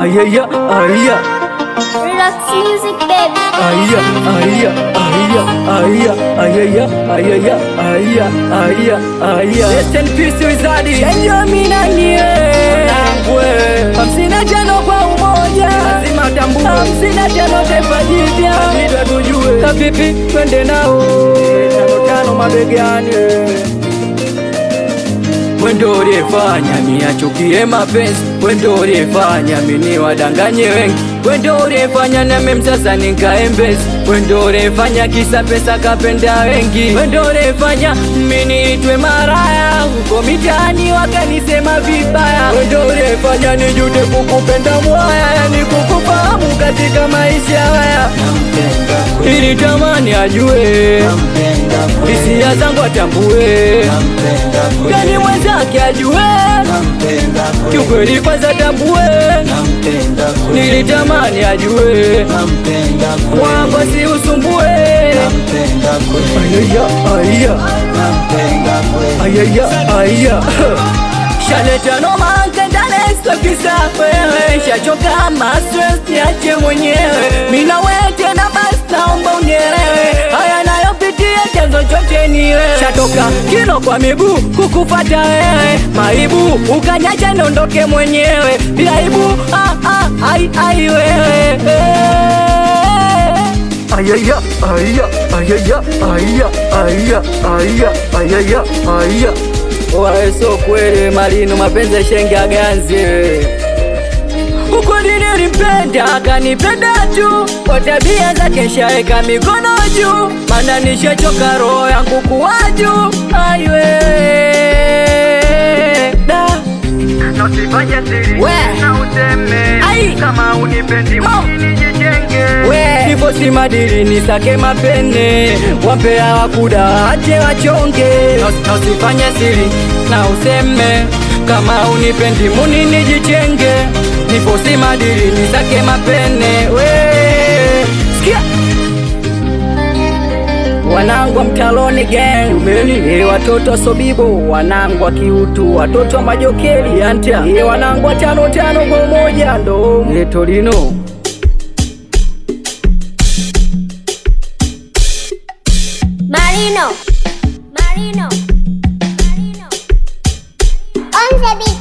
Ayaya, aya. Relax music, baby. Aya, aya, aya, aya, ayaya, ayaya, aya, aya, aya. Rest in peace wizadi. Chenjo minanie. Nangwe. 55 kwa umoja. Lazima tambue. 55 taifa jipya. Ndio tujue. Kapipi twende nao. 55 mabegani. Wendo ulifanya niachukie mapenzi, wendo ulifanya mimi wadanganye wengi, wendo ulifanya nami msasa nikae mbezi, wendo ulifanya kisa pesa kapenda wengi, wendo ulifanya mimi niitwe maraya, huko mitaani wakanisema vibaya, wendo ulifanya nijute kukupenda mwaya, yani kukufahamu katika maisha haya. Ili tamani ajue, hisia zangu atambue, gani mwenzake ajue, kiukweli kwanza tambue, nilitamani ajue, wangu si usumbue. Ayaya, aya, ayaya, aya. Shaleta noma nkendane sokisa wewe, shachoka ma-stress niache mwenyewe, mina wewe tena basi naomba unielewe, haya nayopitia chanzo chote ni wewe. Shatoka kilo kwa miguu kukufata wewe, maibu ukanyacha niondoke mwenyewe, bila aibu ai wewe. Ayaya, aya, ayaya, aya, aya, aya, ayaya, aya. Wae so kweli Marino mapenzi shenge aganzi. Ukweli nilimpenda akanipenda tu, kwa tabia zake shaeka mikono juu, maana nishachoka roho yangu kuwa juu. Aiwe da nosifanye siri na useme kama unipendi nijijenge. Hivyo si madili nisake mapene, wapea wakuda aje wachonge. Nosifanye siri na useme kama unipendi muni nijichenge. Hivyo si madili nisake mapene. Sikia wanangu wa Mtaloni gang, umeni watoto sobibo, wanangu wa kiutu, watoto wa majokeli anta, wanangu wa 5 kwa moja ndo Torino. Marino. On the beat.